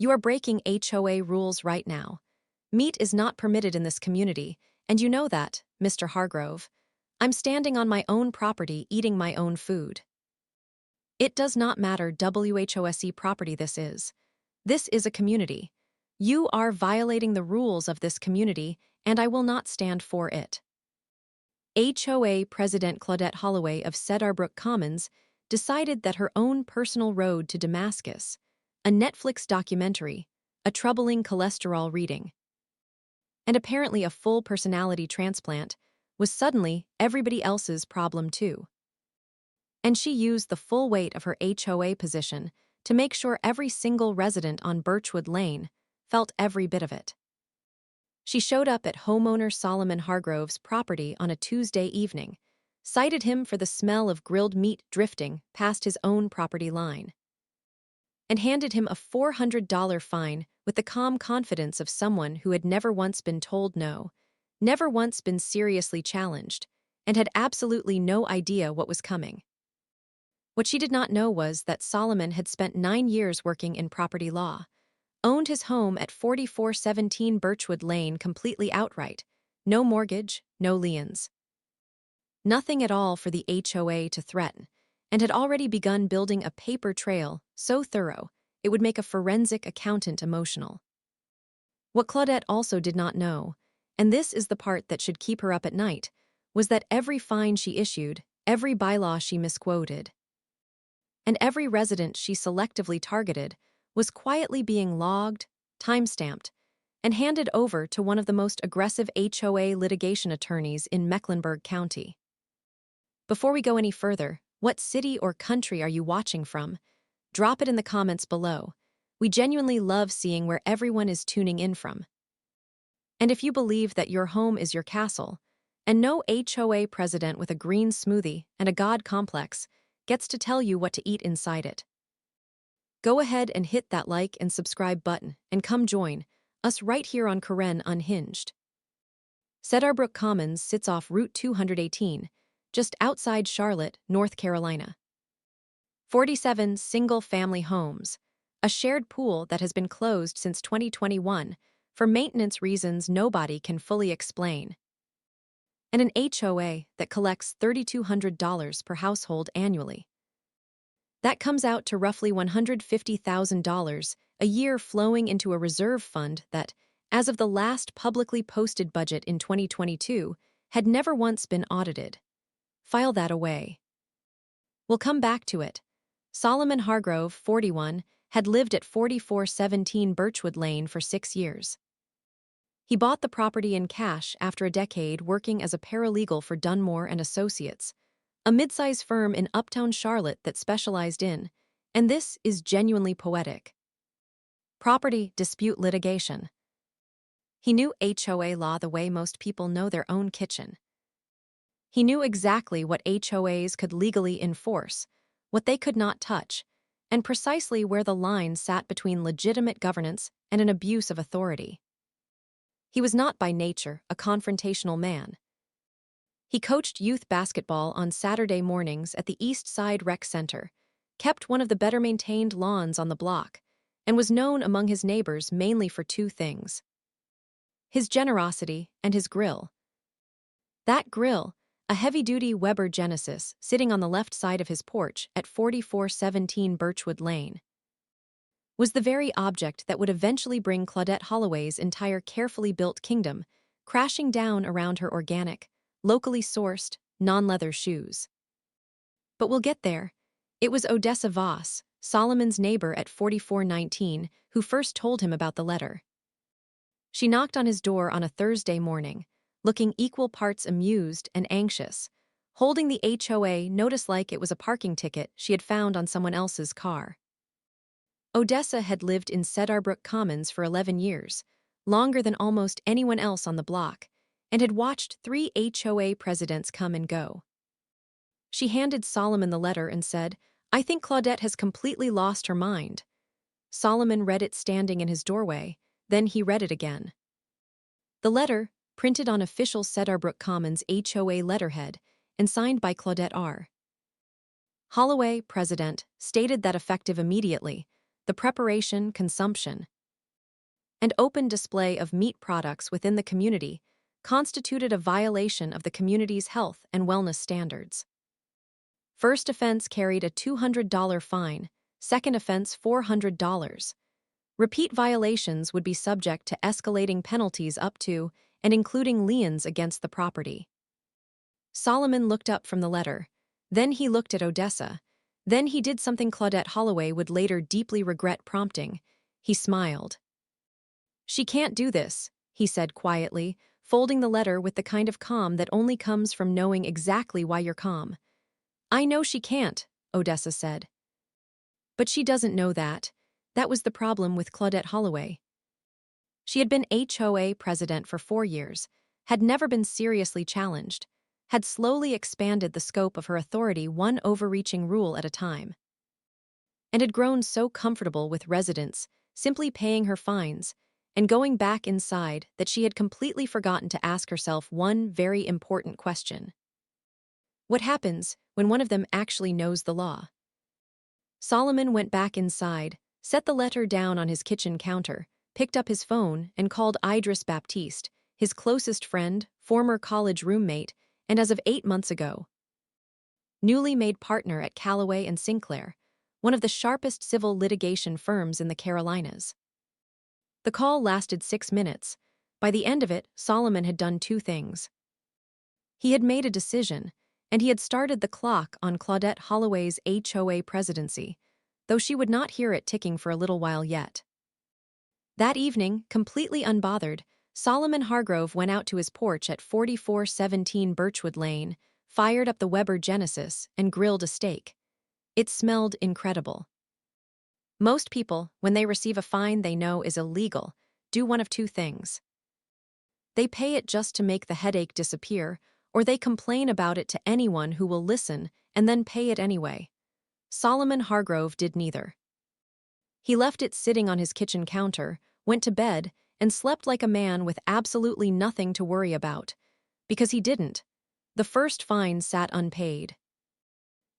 You are breaking HOA rules right now. Meat is not permitted in this community, and you know that, Mr. Hargrove. I'm standing on my own property eating my own food. It does not matter WHOSE property this is. This is a community. You are violating the rules of this community, and I will not stand for it. HOA President Claudette Holloway of Cedarbrook Commons decided that her own personal road to Damascus, a Netflix documentary, a troubling cholesterol reading, and apparently a full personality transplant, was suddenly everybody else's problem too. And she used the full weight of her HOA position to make sure every single resident on Birchwood Lane felt every bit of it. She showed up at homeowner Solomon Hargrove's property on a Tuesday evening, cited him for the smell of grilled meat drifting past his own property line, and handed him a $400 fine with the calm confidence of someone who had never once been told no, never once been seriously challenged, and had absolutely no idea what was coming. What she did not know was that Solomon had spent 9 years working in property law, owned his home at 4417 Birchwood Lane completely outright, no mortgage, no liens. Nothing at all for the HOA to threaten, and had already begun building a paper trail so thorough it would make a forensic accountant emotional. What Claudette also did not know, and this is the part that should keep her up at night, was that every fine she issued, every bylaw she misquoted, and every resident she selectively targeted was quietly being logged, time-stamped, and handed over to one of the most aggressive HOA litigation attorneys in Mecklenburg County. Before we go any further, what city or country are you watching from? Drop it in the comments below. We genuinely love seeing where everyone is tuning in from. And if you believe that your home is your castle, and no HOA president with a green smoothie and a God complex gets to tell you what to eat inside it, go ahead and hit that like and subscribe button and come join us right here on Karen Unhinged. Cedarbrook Commons sits off Route 218, just outside Charlotte, North Carolina. 47 single-family homes, a shared pool that has been closed since 2021 for maintenance reasons nobody can fully explain, and an HOA that collects $3,200 per household annually. That comes out to roughly $150,000 a year flowing into a reserve fund that, as of the last publicly posted budget in 2022, had never once been audited. File that away. We'll come back to it. Solomon Hargrove, 41, had lived at 4417 Birchwood Lane for 6 years. He bought the property in cash after a decade working as a paralegal for Dunmore and Associates, a mid-size firm in uptown Charlotte that specialized in, and this is genuinely poetic, property dispute litigation. He knew HOA law the way most people know their own kitchen. He knew exactly what HOAs could legally enforce, what they could not touch, and precisely where the line sat between legitimate governance and an abuse of authority. He was not by nature a confrontational man. He coached youth basketball on Saturday mornings at the East Side Rec Center, kept one of the better-maintained lawns on the block, and was known among his neighbors mainly for 2 things: his generosity and his grill. That grill, a heavy-duty Weber Genesis sitting on the left side of his porch at 4417 Birchwood Lane, was the very object that would eventually bring Claudette Holloway's entire carefully built kingdom crashing down around her organic, locally sourced, non-leather shoes. But we'll get there. It was Odessa Voss, Solomon's neighbor at 4419, who first told him about the letter. She knocked on his door on a Thursday morning, looking equal parts amused and anxious, holding the HOA notice like it was a parking ticket she had found on someone else's car. Odessa had lived in Cedarbrook Commons for 11 years, longer than almost anyone else on the block, and had watched 3 HOA presidents come and go. She handed Solomon the letter and said, "I think Claudette has completely lost her mind." Solomon read it standing in his doorway, then he read it again. The letter, printed on official Cedarbrook Commons HOA letterhead and signed by Claudette R. Holloway, president, stated that effective immediately, the preparation, consumption, and open display of meat products within the community constituted a violation of the community's health and wellness standards. First offense carried a $200 fine, second offense $400. Repeat violations would be subject to escalating penalties up to and including liens against the property. Solomon looked up from the letter. Then he looked at Odessa. Then he did something Claudette Holloway would later deeply regret prompting. He smiled. "She can't do this," he said quietly, folding the letter with the kind of calm that only comes from knowing exactly why you're calm. "I know she can't," Odessa said. But she doesn't know that. That was the problem with Claudette Holloway. She had been HOA president for 4 years, had never been seriously challenged, had slowly expanded the scope of her authority one overreaching rule at a time, and had grown so comfortable with residents simply paying her fines and going back inside that she had completely forgotten to ask herself one very important question. What happens when one of them actually knows the law? Solomon went back inside, set the letter down on his kitchen counter, picked up his phone, and called Idris Baptiste, his closest friend, former college roommate, and as of 8 months ago, newly made partner at Callaway and Sinclair, one of the sharpest civil litigation firms in the Carolinas. The call lasted 6 minutes. By the end of it, Solomon had done 2 things. He had made a decision, and he had started the clock on Claudette Holloway's HOA presidency, though she would not hear it ticking for a little while yet. That evening, completely unbothered, Solomon Hargrove went out to his porch at 4417 Birchwood Lane, fired up the Weber Genesis, and grilled a steak. It smelled incredible. Most people, when they receive a fine they know is illegal, do one of 2 things. They pay it just to make the headache disappear, or they complain about it to anyone who will listen and then pay it anyway. Solomon Hargrove did neither. He left it sitting on his kitchen counter, went to bed, and slept like a man with absolutely nothing to worry about. Because he didn't. The first fine sat unpaid.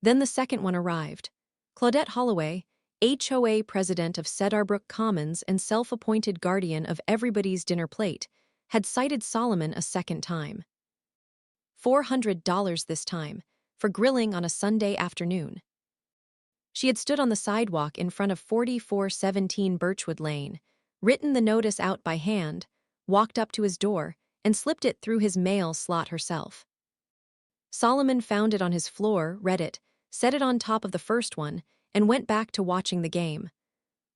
Then the second one arrived. Claudette Holloway, HOA president of Cedarbrook Commons and self-appointed guardian of everybody's dinner plate, had cited Solomon a second time. $400 this time, for grilling on a Sunday afternoon. She had stood on the sidewalk in front of 4417 Birchwood Lane, written the notice out by hand, walked up to his door, and slipped it through his mail slot herself. Solomon found it on his floor, read it, set it on top of the first one, and went back to watching the game.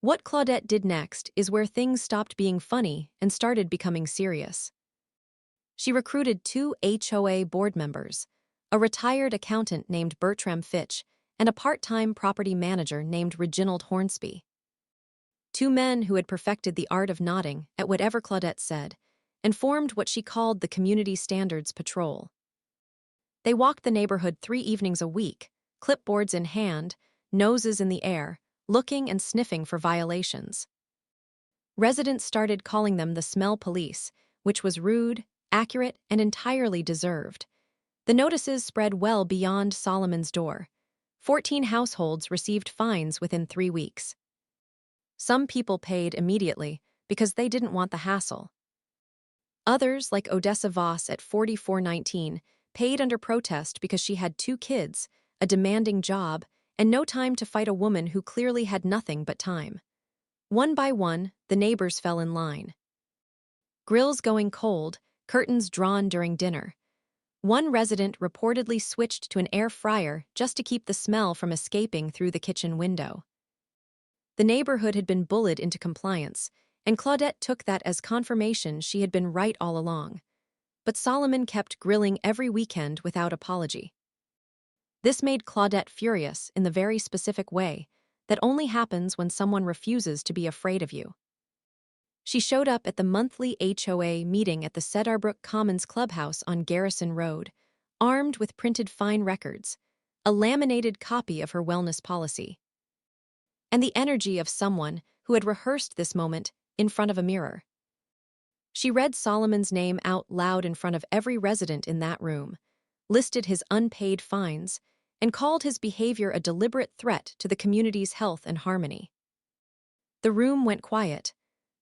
What Claudette did next is where things stopped being funny and started becoming serious. She recruited 2 HOA board members, a retired accountant named Bertram Fitch and a part-time property manager named Reginald Hornsby. 2 men who had perfected the art of nodding at whatever Claudette said and formed what she called the Community Standards Patrol. They walked the neighborhood 3 evenings a week, clipboards in hand, noses in the air, looking and sniffing for violations. Residents started calling them the smell police, which was rude, accurate, and entirely deserved. The notices spread well beyond Solomon's door. 14 households received fines within 3 weeks. Some people paid immediately because they didn't want the hassle. Others, like Odessa Voss at 4419, paid under protest because she had 2 kids, a demanding job, and no time to fight a woman who clearly had nothing but time. One by one, the neighbors fell in line. Grills going cold, curtains drawn during dinner. One resident reportedly switched to an air fryer just to keep the smell from escaping through the kitchen window. The neighborhood had been bullied into compliance, and Claudette took that as confirmation she had been right all along. But Solomon kept grilling every weekend without apology. This made Claudette furious in the very specific way that only happens when someone refuses to be afraid of you. She showed up at the monthly HOA meeting at the Cedarbrook Commons Clubhouse on Garrison Road, armed with printed fine records, a laminated copy of her wellness policy, and the energy of someone who had rehearsed this moment in front of a mirror. She read Solomon's name out loud in front of every resident in that room, listed his unpaid fines, and called his behavior a deliberate threat to the community's health and harmony. The room went quiet.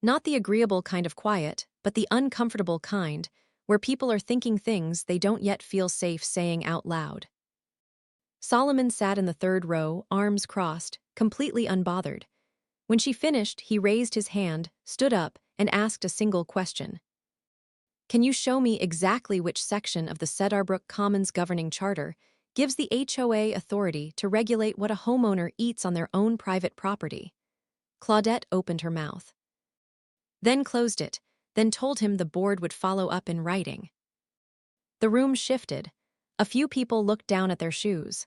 Not the agreeable kind of quiet, but the uncomfortable kind, where people are thinking things they don't yet feel safe saying out loud. Solomon sat in the third row, arms crossed, completely unbothered. When she finished, he raised his hand, stood up, and asked a single question. Can you show me exactly which section of the Cedarbrook Commons governing charter gives the HOA authority to regulate what a homeowner eats on their own private property? Claudette opened her mouth, then closed it, then told him the board would follow up in writing. The room shifted. A few people looked down at their shoes.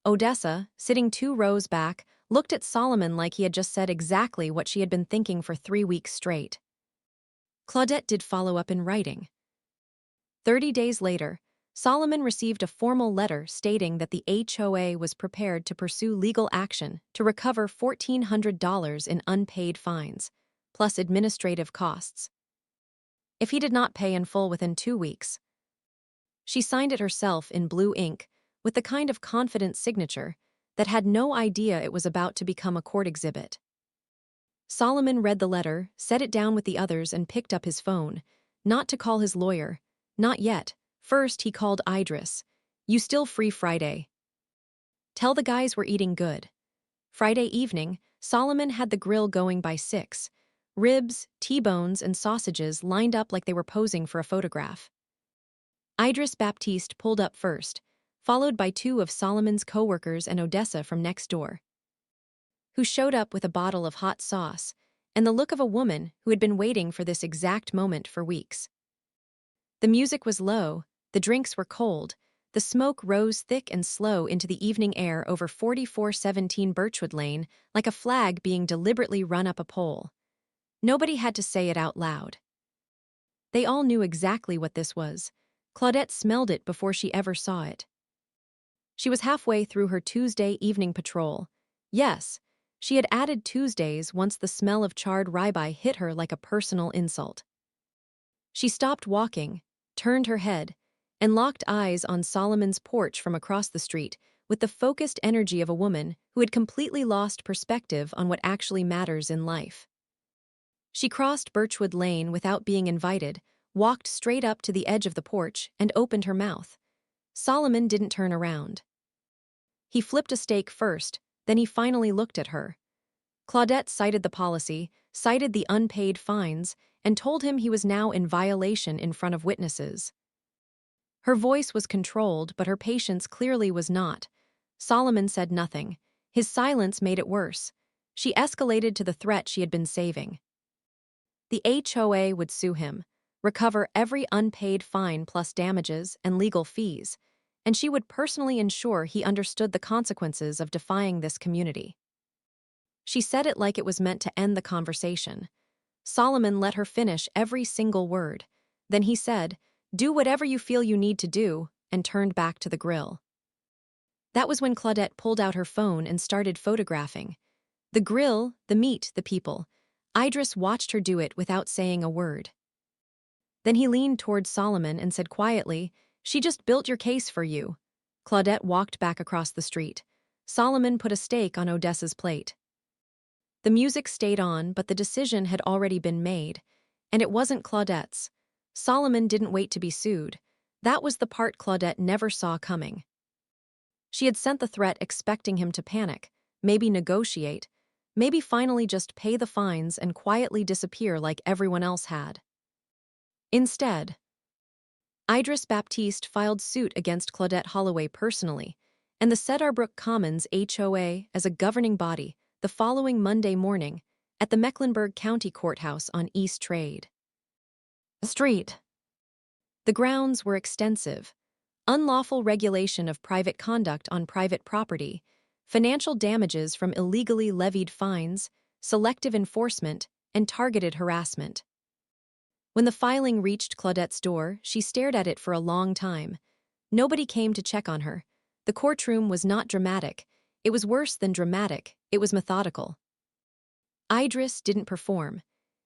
Odessa, sitting 2 rows back, looked at Solomon like he had just said exactly what she had been thinking for 3 weeks straight. Claudette did follow up in writing. 30 days later, Solomon received a formal letter stating that the HOA was prepared to pursue legal action to recover $1,400 in unpaid fines, plus administrative costs, if he did not pay in full within 2 weeks. She signed it herself in blue ink, with the kind of confident signature that had no idea it was about to become a court exhibit. Solomon read the letter, set it down with the others, and picked up his phone, not to call his lawyer. Not yet. First, he called Idris. You still free Friday? Tell the guys we're eating good. Friday evening, Solomon had the grill going by 6. Ribs, T-bones, and sausages lined up like they were posing for a photograph. Idris Baptiste pulled up first, followed by 2 of Solomon's co-workers and Odessa from next door, who showed up with a bottle of hot sauce and the look of a woman who had been waiting for this exact moment for weeks. The music was low, the drinks were cold, the smoke rose thick and slow into the evening air over 4417 Birchwood Lane like a flag being deliberately run up a pole. Nobody had to say it out loud. They all knew exactly what this was. Claudette smelled it before she ever saw it. She was halfway through her Tuesday evening patrol. Yes, she had added Tuesdays once the smell of charred ribeye hit her like a personal insult. She stopped walking, turned her head, and locked eyes on Solomon's porch from across the street with the focused energy of a woman who had completely lost perspective on what actually matters in life. She crossed Birchwood Lane without being invited, walked straight up to the edge of the porch, and opened her mouth. Solomon didn't turn around. He flipped a steak first, then he finally looked at her. Claudette cited the policy, cited the unpaid fines, and told him he was now in violation in front of witnesses. Her voice was controlled, but her patience clearly was not. Solomon said nothing. His silence made it worse. She escalated to the threat she had been saving. The HOA would sue him, recover every unpaid fine plus damages and legal fees, and she would personally ensure he understood the consequences of defying this community. She said it like it was meant to end the conversation. Solomon let her finish every single word. Then he said, "Do whatever you feel you need to do," and turned back to the grill. That was when Claudette pulled out her phone and started photographing. The grill, the meat, the people. Idris watched her do it without saying a word. Then he leaned towards Solomon and said quietly, "She just built your case for you." Claudette walked back across the street. Solomon put a steak on Odessa's plate. The music stayed on, but the decision had already been made, and it wasn't Claudette's. Solomon didn't wait to be sued. That was the part Claudette never saw coming. She had sent the threat expecting him to panic, maybe negotiate, maybe finally just pay the fines and quietly disappear like everyone else had. Instead, Idris Baptiste filed suit against Claudette Holloway personally, and the Cedarbrook Commons HOA as a governing body the following Monday morning at the Mecklenburg County Courthouse on East Trade Street. The grounds were extensive: unlawful regulation of private conduct on private property, financial damages from illegally levied fines, selective enforcement, and targeted harassment. When the filing reached Claudette's door, she stared at it for a long time. Nobody came to check on her. The courtroom was not dramatic. It was worse than dramatic. It was methodical. Idris didn't perform.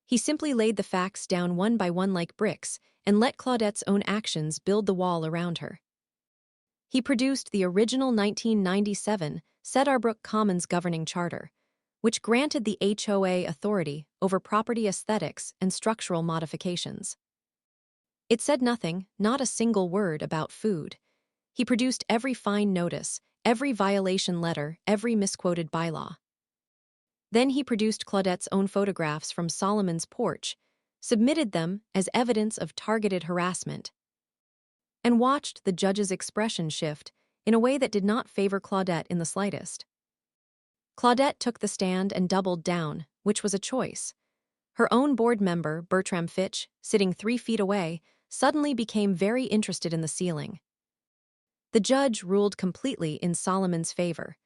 He simply laid the facts down one by one like bricks and let Claudette's own actions build the wall around her. He produced the original 1997 Cedarbrook Commons governing charter, which granted the HOA authority over property aesthetics and structural modifications. It said nothing, not a single word, about food. He produced every fine notice, every violation letter, every misquoted bylaw. Then he produced Claudette's own photographs from Solomon's porch, submitted them as evidence of targeted harassment, and watched the judge's expression shift in a way that did not favor Claudette in the slightest. Claudette took the stand and doubled down, which was a choice. Her own board member, Bertram Fitch, sitting 3 feet away, suddenly became very interested in the ceiling. The judge ruled completely in Solomon's favor.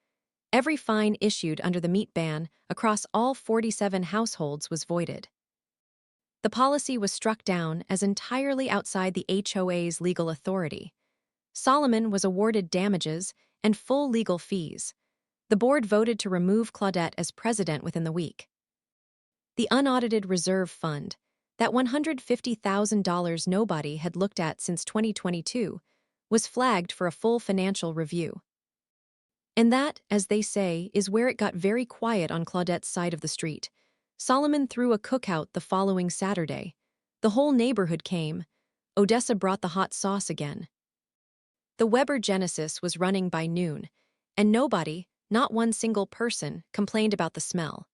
Every fine issued under the meat ban across all 47 households was voided. The policy was struck down as entirely outside the HOA's legal authority. Solomon was awarded damages and full legal fees. The board voted to remove Claudette as president within the week. The unaudited reserve fund, that $150,000 nobody had looked at since 2022, was flagged for a full financial review. And that, as they say, is where it got very quiet on Claudette's side of the street. Solomon threw a cookout the following Saturday. The whole neighborhood came. Odessa brought the hot sauce again. The Weber Genesis was running by noon, and nobody, not one single person, complained about the smell.